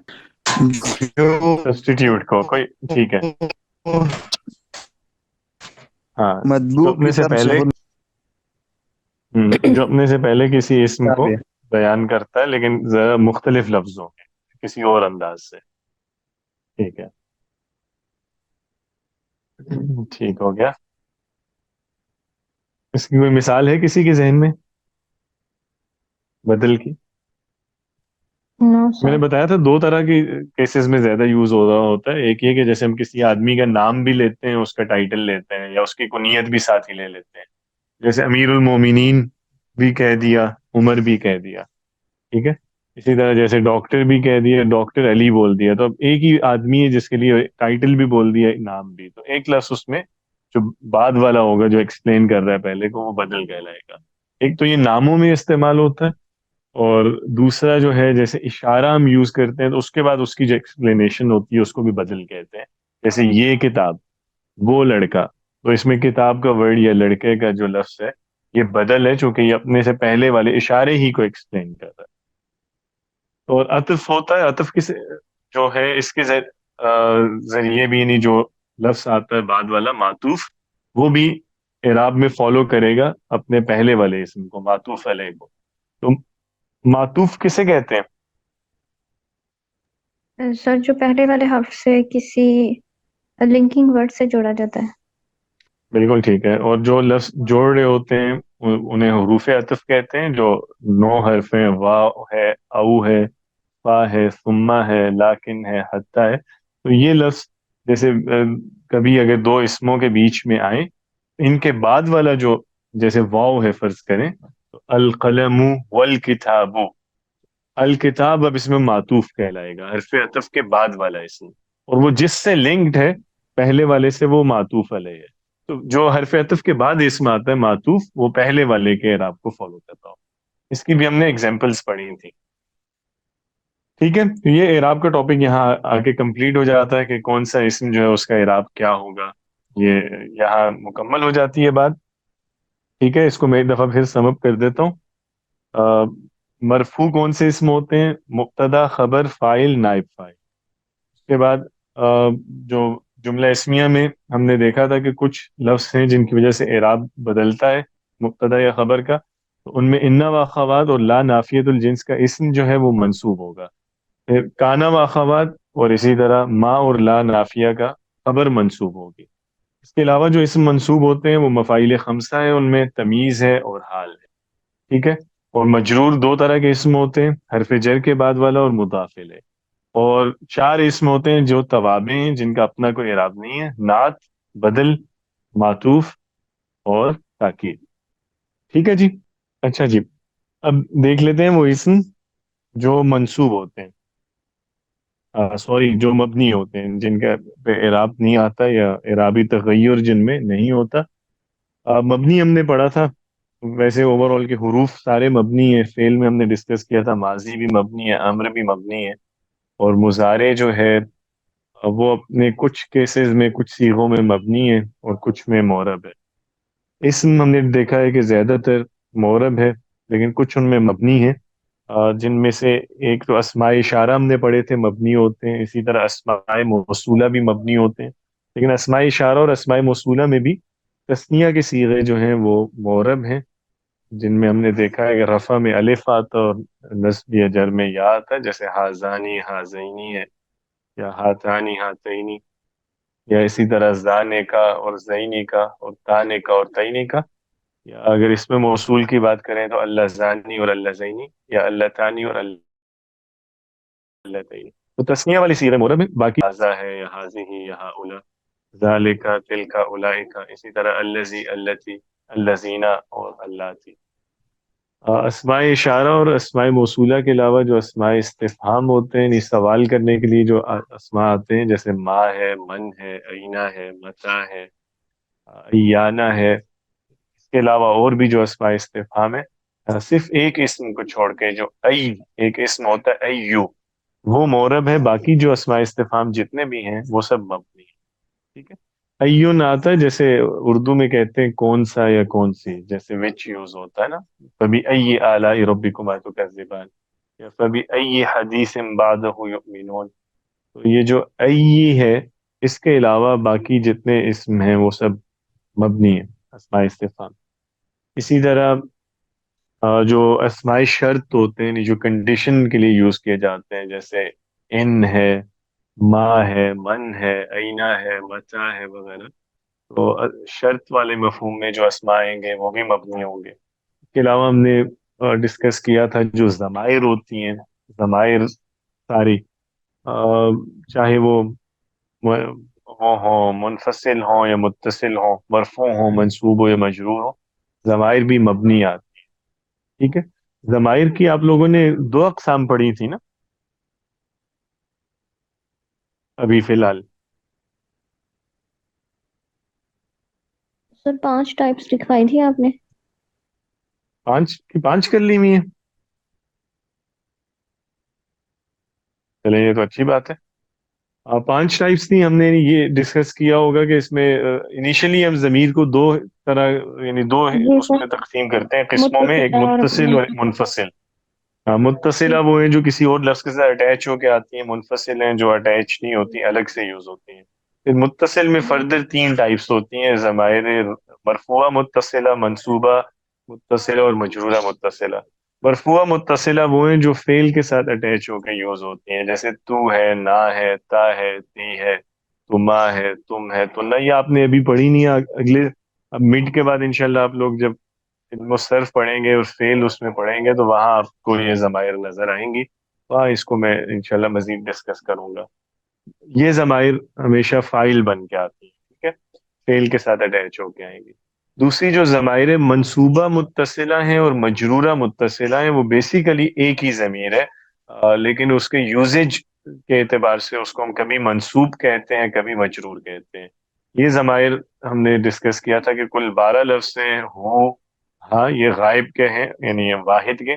جو سبسٹیٹیوٹ کو. کوئی ٹھیک ہے. ہاں، جو مطبوع اپنے کی سے طرف سے پہلے جو اپنے سے پہلے کسی اسم کو تابع. بیان کرتا ہے، لیکن ذرا مختلف لفظوں میں، کسی اور انداز سے. ٹھیک ہے. ٹھیک ہو گیا. اس کی کوئی مثال ہے کسی کے ذہن میں بدل کی؟ نو میں نے سر. بتایا تھا 2 طرح کی کیسز میں زیادہ یوز ہو رہا ہوتا ہے. ایک یہ کہ جیسے ہم کسی آدمی کا نام بھی لیتے ہیں، اس کا ٹائٹل لیتے ہیں، یا اس کی کنیت بھی ساتھ ہی لے لیتے ہیں. جیسے امیر المومنین بھی کہہ دیا، عمر بھی کہہ دیا. ٹھیک ہے. اسی طرح جیسے ڈاکٹر بھی کہہ دیا، ڈاکٹر علی بول دیا. تو اب ایک ہی آدمی ہے جس کے لیے ٹائٹل بھی بول دیا، نام بھی. تو ایک لفظ اس میں جو بعد والا ہوگا، جو ایکسپلین کر رہا ہے پہلے کو، وہ بدل کہلائے گا. ایک تو یہ ناموں میں استعمال ہوتا ہے، اور دوسرا جو ہے جیسے اشارہ ہم یوز کرتے ہیں، تو اس کے بعد اس کی جو ایکسپلینیشن ہوتی ہے اس کو بھی بدل کہتے ہیں. جیسے یہ کتاب، وہ لڑکا. تو اس میں کتاب کا ورڈ یا لڑکے کا جو لفظ ہے، یہ بدل ہے، چونکہ یہ اپنے سے پہلے والے اشارے ہی کو ایکسپلین کر رہا ہے. اور عطف ہوتا ہے. عطف کس جو ہے اس کے ذریعے بھی، یعنی جو لفظ آتا ہے بعد والا معطوف، وہ بھی اعراب میں فالو کرے گا اپنے پہلے والے اسم کو، معطوف علیہ کو. تو معطوف کسے کہتے ہیں؟ سر جو پہلے والے حرف سے کسی لنکنگ ورڈ سے جوڑا جاتا ہے. بالکل ٹھیک ہے. اور جو لفظ جوڑ رہے ہوتے ہیں انہیں حروف عطف کہتے ہیں. جو 9 حرف ہیں، واو ہے، او ہے، فا ہے، ثم ہے، لاکن ہے، حتی ہے. تو یہ لفظ جیسے کبھی اگر دو اسموں کے بیچ میں آئیں، ان کے بعد والا جو جیسے واو ہے فرض کریں، تو القلم والکتاب. الکتاب اب اس میں معطوف کہلائے گا، حرف عطف کے بعد والا اسم، اور وہ جس سے لنکڈ ہے پہلے والے سے وہ معطوف علیہ ہے. تو جو حرف عطف کے بعد اسم آتا ہے معطوف، وہ پہلے والے کے اعراب کو فالو کرتا ہو. اس کی بھی ہم نے اگزامپلس پڑھی تھی. ٹھیک ہے. تو یہ اعراب کا ٹاپک یہاں آ کے کمپلیٹ ہو جاتا ہے کہ کون سا اسم جو ہے اس کا اعراب کیا ہوگا. یہ یہاں مکمل ہو جاتی ہے بات. ٹھیک ہے. اس کو میں ایک دفعہ پھر سم اپ کر دیتا ہوں. مرفوع کون سے اسم ہوتے ہیں؟ مبتدا، خبر، فاعل، نائب فاعل. اس کے بعد جو جملہ اسمیہ میں ہم نے دیکھا تھا کہ کچھ لفظ ہیں جن کی وجہ سے اعراب بدلتا ہے مبتدا یا خبر کا. تو ان میں انا و اخوات اور لا نافیت الجنس کا اسم جو ہے وہ منصوب ہوگا. پھر کانا و اخوات اور اسی طرح ما اور لا نافیہ کا خبر منصوب ہوگی. اس کے علاوہ جو اسم منصوب ہوتے ہیں وہ مفاعیل خمسہ ہیں، ان میں تمیز ہے اور حال ہے. ٹھیک ہے. اور مجرور 2 طرح کے اسم ہوتے ہیں، حرف جر کے بعد والا اور مضاف الیہ. اور 4 اسم ہوتے ہیں جو توابع ہیں، جن کا اپنا کوئی اعراب نہیں ہے: نعت، بدل، معطوف اور تاکید. ٹھیک ہے جی. اچھا جی، اب دیکھ لیتے ہیں وہ اسم جو منصوب ہوتے ہیں، سوری جو مبنی ہوتے ہیں، جن کا پہ اعراب نہیں آتا یا اعرابی تغیر جن میں نہیں ہوتا. مبنی ہم نے پڑھا تھا. ویسے اوور آل کے حروف سارے مبنی ہیں. فعل میں ہم نے ڈسکس کیا تھا ماضی بھی مبنی ہے، امر بھی مبنی ہے، اور مضارع جو ہے وہ اپنے کچھ کیسز میں کچھ صیغوں میں مبنی ہے اور کچھ میں معرب ہے. اسم ہم نے دیکھا ہے کہ زیادہ تر معرب ہے، لیکن کچھ ان میں مبنی ہے. جن میں سے ایک تو اسماء اشارہ ہم نے پڑھے تھے مبنی ہوتے ہیں، اسی طرح اسماء موصولہ بھی مبنی ہوتے ہیں. لیکن اسماء اشارہ اور اسماء موصولہ میں بھی تثنیہ کے صیغے جو ہیں وہ معرب ہیں، جن میں ہم نے دیکھا ہے کہ رفع میں الف آتا اور نصب یا جر میں یا آتا ہے، جیسے ہازانی، ہازینی ہے، یا ہاتانی، ہاتینی، یا اسی طرح زانے کا اور زینی کا اور تانے کا اور تینے کا. یا اگر اس میں موصول کی بات کریں تو اللہ زانی اور اللہ زینی، یا اللہ تانی اور اللہ تینی. تو تسنیہ والی صیغہ معرب ہے. باقی ہذا ہے یا ہذہ یا ہؤلاء، ذالک، تلک، اولئک، اسی طرح الذی، اللتی، الذین اور اللاتی. اسماء اشارہ اور اسماء موصولہ کے علاوہ جو اسماء استفہام ہوتے ہیں، یعنی سوال کرنے کے لیے جو اسماء آتے ہیں، جیسے ما ہے، من ہے، اینا ہے، متا ہے، ایانا ہے. اس کے علاوہ اور بھی جو اسماء استفہام ہے، صرف ایک اسم کو چھوڑ کے جو ایک اسم ہوتا ہے ایو، وہ معرب ہے. باقی جو اسماء استفہام جتنے بھی ہیں وہ سب مبنی ہیں. ٹھیک ہے. ایون آتا ہے جیسے اردو میں کہتے ہیں کون سا یا کون سی، جیسے وچ یوز ہوتا ہے نا، فبی ای آلاء ربکما تکذبان، یا فبی ای حدیث بعدہ یؤمنون. تو یہ جو ای ہے، اس کے علاوہ باقی جتنے اسم ہیں وہ سب مبنی ہیں، اسماء استفہام. اسی طرح جو اسماء شرط ہوتے ہیں، یعنی جو کنڈیشن کے لیے یوز کیے جاتے ہیں، جیسے ان ہے، ما ہے، من ہے، اینا ہے، متا ہے وغیرہ، تو شرط والے مفہوم میں جو اسماء آئیں گے وہ بھی مبنی ہوں گے. اس کے علاوہ ہم نے ڈسکس کیا تھا جو ضمائر ہوتی ہیں، ضمائر ساری، چاہے وہ ہوں منفصل ہوں یا متصل ہوں، مرفوع ہوں، منصوب ہو یا مجرور ہو، ضمائر بھی مبنی آتی. ٹھیک ہے. ضمائر کی آپ لوگوں نے 2 اقسام پڑھی تھی نا ابھی فی الحال؟ سر 5 ٹائپس لکھوائی تھی آپ نے. 5 کر لی ہوئی ہیں. چلیں یہ تو اچھی بات ہے. 5 ٹائپس تھی. ہم نے یہ ڈسکس کیا ہوگا کہ اس میں انیشلی ہم ضمیر کو 2 طرح، یعنی 2 جی اس سر، میں تقسیم کرتے ہیں قسموں میں، ایک متصلہ اور متصل اور ایک منفصل. منفصل. متصلہ وہ ہیں جو کسی اور لفظ کے ساتھ اٹیچ ہو کے آتی ہیں، منفصل ہیں جو اٹیچ نہیں ہوتی، الگ سے یوز ہوتی ہیں. پھر متصل میں فردر 3 ٹائپس ہوتی ہیں: ضمائر مرفوع متصلہ، منصوبہ متصلہ اور مجرورہ متصلہ. مرفوع متصلہ وہ ہیں جو فعل کے ساتھ اٹیچ ہو کے یوز ہوتی ہیں، جیسے تو ہے، نا ہے، تا ہے، تی ہے، تما ہے، تم ہے، تو نہ. یہ آپ نے ابھی پڑھی نہیں ہے، اگلے اب مڈ کے بعد انشاءاللہ آپ لوگ جب علم الصرف پڑھیں گے اور فعل اس میں پڑھیں گے تو وہاں آپ کو یہ ضمائر نظر آئیں گی، وہاں اس کو میں انشاءاللہ مزید ڈسکس کروں گا. یہ ضمائر ہمیشہ فاعل بن کے آتی ہیں، ٹھیک ہے، فعل کے ساتھ اٹیچ ہو کے آئیں گی. دوسری جو ضمائر منصوبہ متصلہ ہیں اور مجرورہ متصلہ ہیں وہ بیسیکلی ایک ہی ضمیر ہے، لیکن اس کے یوزج کے اعتبار سے اس کو ہم کبھی منصوب کہتے ہیں، کبھی مجرور کہتے ہیں. یہ ضمائر ہم نے ڈسکس کیا تھا کہ کل 12 لفظ ہیں. ہو، ہاں یہ غائب کے ہیں، یعنی یہ واحد کے.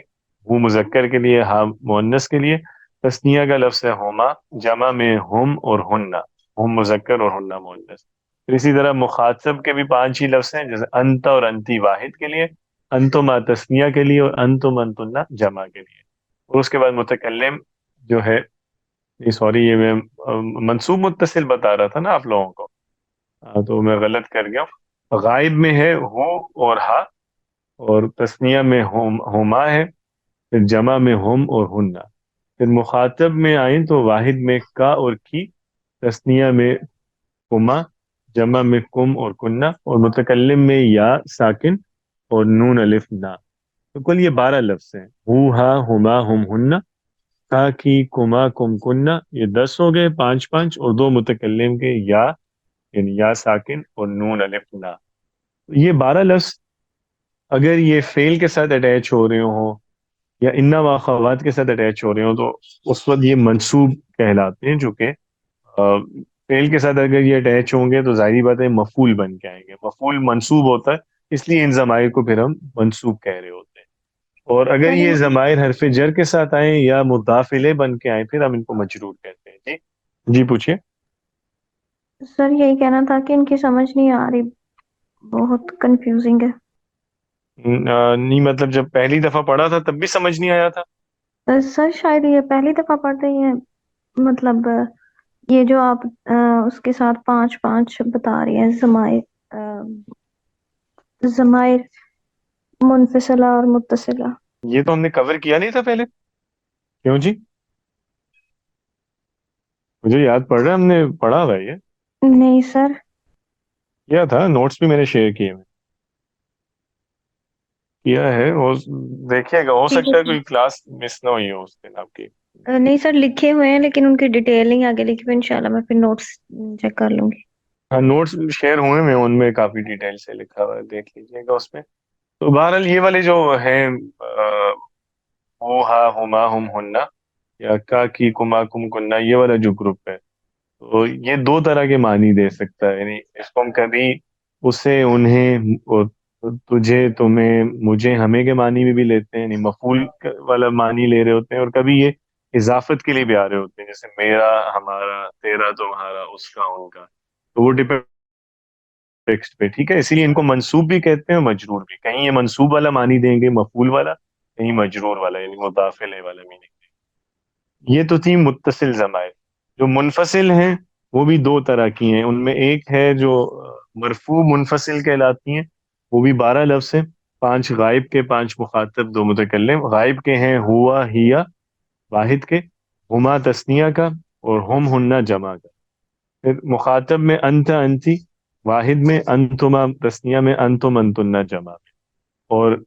ہو مذکر کے لیے، ہاں مؤنث کے لیے. تثنیہ کا لفظ ہے ہوما، جمع میں ہم اور ہننا، ہم مذکر اور ہننا مؤنث. پھر اسی طرح مخاطب کے بھی 5 ہی لفظ ہیں، جیسے انت اور انتی واحد کے لیے، انتما تثنیہ کے لیے، اور انتم انتنا جمع کے لیے. اور اس کے بعد متکلم جو ہے، یہ سوری یہ میں منصوب متصل بتا رہا تھا نا آپ لوگوں کو، تو میں غلط کر گیا ہوں. غائب میں ہے ہو اور ہا، اور تثنیہ میں ہوما ہے، پھر جمع میں ہم اور ہننا. پھر مخاطب میں آئیں تو واحد میں کا اور کی، تثنیہ میں کما، جمع میں کم اور کننا، اور متکلم میں یا ساکن اور نون الف نا. تو کل یہ 12 لفظ ہیں، ہو، ہا، ہما، ہم، ہننا، کا، کی، کما، کم، کننا. یہ 10 ہو گئے، 5 5، اور 2 متکلم کے یا، یعنی یا ساکن اور نون الف نا. یہ 12 لفظ اگر یہ فعل کے ساتھ اٹیچ ہو رہے ہوں یا انا و اخوات کے ساتھ اٹیچ ہو رہے ہوں تو اس وقت یہ منصوب کہلاتے ہیں، جو کہ فعل کے ساتھ اگر یہ اٹیچ ہوں گے تو ظاہری بات ہے مفعول بن کے آئیں گے. مفعول منصوب ہوتا ہے، اس لیے ان ضمائر کو پھر ہم منصوب کہہ رہے ہوتے ہیں. اور اگر سر یہ ضمائر حرف جر کے ساتھ آئیں یا مضاف الیہ بن کے آئیں پھر ہم ان کو مجرور کہتے ہیں. جی جی پوچھیے. سر یہی کہنا تھا کہ ان کی سمجھ نہیں آ رہی، بہت کنفیوزنگ ہے. نہیں مطلب جب پہلی دفعہ پڑھا تھا تب بھی سمجھ نہیں آیا تھا؟ سر شاید یہ پہلی دفعہ پڑھ رہی ہیں، مطلب یہ جو آپ اس کے ساتھ 5 5 بتا رہی ہیں ضمائر منفصلہ اور متصلہ. یہ تو ہم نے کور کیا نہیں تھا پہلے؟ کیوں جی؟ مجھے یاد پڑ رہا ہے ہم نے پڑھا ہوا ہے یہ. نہیں سر. کیا تھا، نوٹس بھی میں نے شیئر کیے ہوئے کیا ہے وہ، دیکھیے گا، ہو ٹھیک سکتا ہے ہے. کوئی کلاس مس نہ ہوئی ہو اس دن آپ کی. نہیں سر لکھے ہوئے ہیں لیکن ان کی ڈیٹیل نہیں آگے لکھی ہوئی، انشاءاللہ میں پھر نوٹس چیک کر لوں گی. ہاں نوٹس شیئر ہوئے میں ان میں کافی ڈیٹیل سے لکھا ہوا ہے، دیکھ لیجیے گا اس میں. تو بہرحال یہ والے جو ہیں ہو، ہا، ہما، ہم، ہننا، یا کا، کی، کما، کم، کننا، یہ والا جو گروپ ہے تو یہ 2 طرح کے معنی دے سکتا ہے. یعنی اس کو ہم کبھی اسے، انہیں، اور تجھے، تمہیں، مجھے، ہمیں کے معنی میں بھی لیتے ہیں، یعنی مفعول والا معنی لے رہے ہوتے ہیں. اور کبھی یہ اضافت کے لیے بھی آ رہے ہوتے ہیں، جیسے میرا، ہمارا، تیرا، تمہارا، اس کا، ان کا. تو وہ ڈپینڈ ٹیکسٹ پہ، ٹھیک ہے. اسی لیے ان کو منصوب بھی کہتے ہیں اور مجرور بھی. کہیں یہ منصوب والا معنی دیں گے مفعول والا، کہیں مجرور والا یعنی مضاف الیہ والا میننگ. یہ تو تھی متصل ضمائر. جو منفصل ہیں وہ بھی 2 طرح کی ہیں. ان میں ایک ہے جو مرفوع منفصل کہلاتی ہیں، وہ بھی 12 لفظ ہیں، 5 غائب کے، 5 مخاطب، 2 متکلم. غائب کے ہیں ہوا، ہیا واحد کے، ہما تثنیہ کا، اور ہم، ہننا جمع کا. پھر مخاطب میں انت، انتی واحد میں، انتما تثنیہ میں، انتم انتنا جمع میں. اور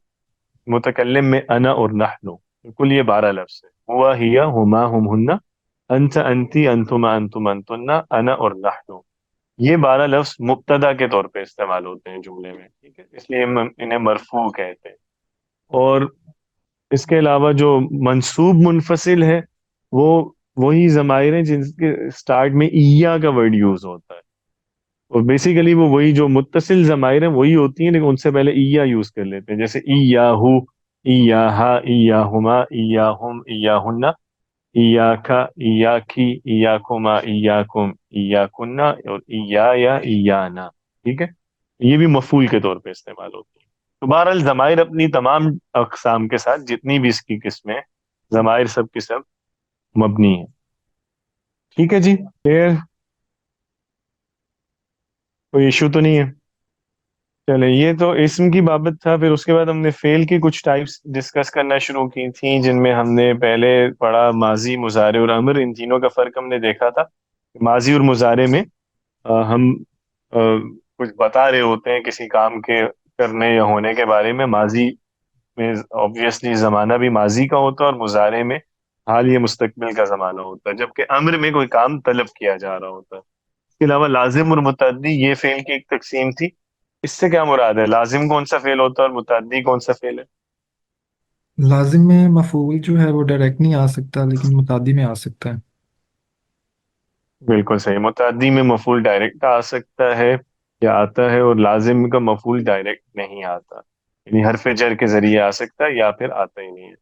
متکلم میں انا اور نحنو. بالکل یہ 12 لفظ ہے، ہوا، ہیا، ہما، ہم، ہننا، انت، انتی، انتما، انتم انتنا، انا اور نحنو. یہ 12 لفظ مبتدا کے طور پہ استعمال ہوتے ہیں جملے میں، ٹھیک ہے، اس لیے ہم انہیں مرفوع کہتے ہیں. اور اس کے علاوہ جو منصوب منفصل ہے وہ وہی ضمائر ہیں جن کے سٹارٹ میں اییا کا ورڈ یوز ہوتا ہے. اور بیسیکلی وہ وہی جو متصل ضمائر ہیں وہی ہوتی ہیں، لیکن ان سے پہلے اییا یوز کر لیتے ہیں، جیسے اییا ہو، اییا ہا، اییا ہما، اییا ہم، اییا ہننا، اییا کا، اییا کی، اییا کما، اییا کم، اییا کننا، اور اییا یا اییا نا. ٹھیک ہے، یہ بھی مفعول کے طور پہ استعمال ہوتی ہے. تو بہرحال ضمائر اپنی تمام اقسام کے ساتھ جتنی بھی اس کی قسمیں، ضمائر سب کی سب مبنی ہیں. ٹھیک ہے جی، پھر کوئی ایشو تو نہیں ہے؟ چلے یہ تو اسم کی بابت تھا. پھر اس کے بعد ہم نے فعل کی کچھ ٹائپس ڈسکس کرنا شروع کی تھیں، جن میں ہم نے پہلے پڑھا ماضی، مضارع اور امر. ان تینوں کا فرق ہم نے دیکھا تھا. ماضی اور مضارع میں ہم کچھ بتا رہے ہوتے ہیں کسی کام کے کرنے یا ہونے کے بارے میں. ماضی میں آبویسلی زمانہ بھی ماضی کا ہوتا ہے، اور مضارع میں حال یا مستقبل کا زمانہ ہوتا ہے، جبکہ امر میں کوئی کام طلب کیا جا رہا ہوتا ہے. اس کے علاوہ لازم اور متعدی یہ فعل کی ایک تقسیم تھی. اس سے کیا مراد ہے؟ لازم کون سا فعل ہوتا ہے اور متعدی کون سا فعل ہے؟ لازم میں مفعول جو ہے وہ ڈائریکٹ نہیں آ سکتا، لیکن متعدی میں آ سکتا ہے. بالکل صحیح. متعدی میں مفعول ڈائریکٹ آ سکتا ہے یا آتا ہے، اور لازم کا مفعول ڈائریکٹ نہیں آتا، یعنی حرف جر کے ذریعے آ سکتا ہے یا پھر آتا ہی نہیں ہے.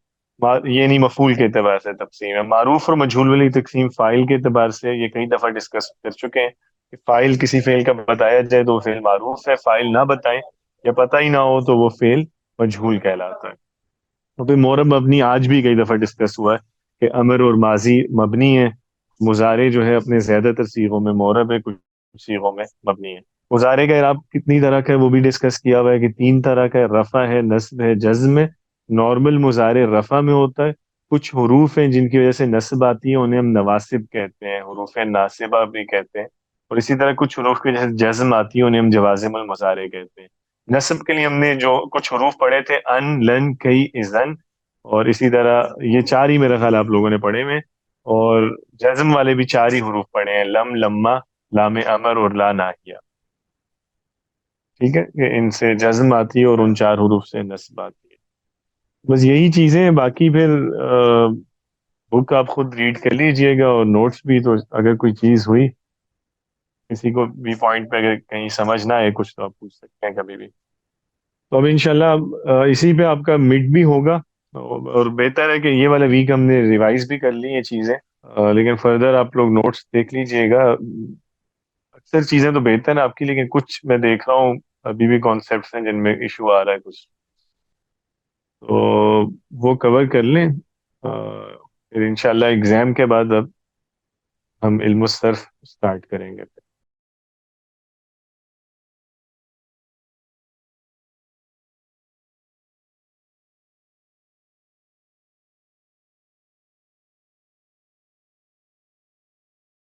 یہ نہیں مفعول کے اعتبار سے تقسیم ہے. معروف اور مجہول والی تقسیم فاعل کے اعتبار سے یہ کئی دفعہ ڈسکس کر چکے ہیں کہ فاعل کسی فعل کا بتایا جائے تو وہ فعل معروف ہے، فاعل نہ بتائیں یا پتہ ہی نہ ہو تو وہ فعل مجہول کہلاتا ہے. تو پھر مورب مبنی آج بھی کئی دفعہ ڈسکس ہوا ہے کہ امر اور ماضی مبنی ہے. مضارع جو ہے اپنے زیادہ تر صیغوں میں مورب ہے، کچھ صیغوں میں مبنی ہے. مضارع کا اعراب کتنی طرح کا ہے وہ بھی ڈسکس کیا ہوا ہے کہ 3 طرح کا ہے: رفع ہے، نصب ہے، جزم ہے. نارمل مضارع رفع میں ہوتا ہے. کچھ حروف ہیں جن کی وجہ سے نصب آتی ہے، انہیں ہم نواسب کہتے ہیں، حروف ناصبہ بھی کہتے ہیں. اور اسی طرح کچھ حروف کی وجہ سے جزم آتی ہے، انہیں ہم جوازم المضارع کہتے ہیں. نصب کے لیے ہم نے جو کچھ حروف پڑھے تھے: ان، لن، کئی، اذن، اور اسی طرح یہ 4 ہی میرا خیال آپ لوگوں نے پڑھے ہوئے ہیں. اور جزم والے بھی 4 ہی حروف پڑھے ہیں: لم، لما، لام امر اور لا ناہیہ. ٹھیک ہے کہ ان سے جزم آتی ہے اور ان 4 حروف سے نصب آتی ہے. بس یہی چیزیں ہیں. باقی پھر بک آپ خود ریڈ کر لیجئے گا، اور نوٹس بھی. تو اگر کوئی چیز ہوئی کسی کو بھی پوائنٹ پہ اگر کہیں سمجھ نہ آئے کچھ، تو آپ پوچھ سکتے ہیں کبھی بھی. تو اب انشاءاللہ اسی پہ آپ کا مڈ بھی ہوگا، اور بہتر ہے کہ یہ والا ویک ہم نے ریوائز بھی کر لی یہ چیزیں. لیکن فردر آپ لوگ نوٹس دیکھ لیجئے گا. اکثر چیزیں تو بہتر ہیں آپ کی، لیکن کچھ میں دیکھ رہا ہوں ابھی بھی کانسیپٹس ہیں جن میں ایشو آ رہا ہے کچھ، تو وہ کور کر لیں. پھر انشاءاللہ ایگزام کے بعد اب ہم علم الصرف اسٹارٹ کریں گے.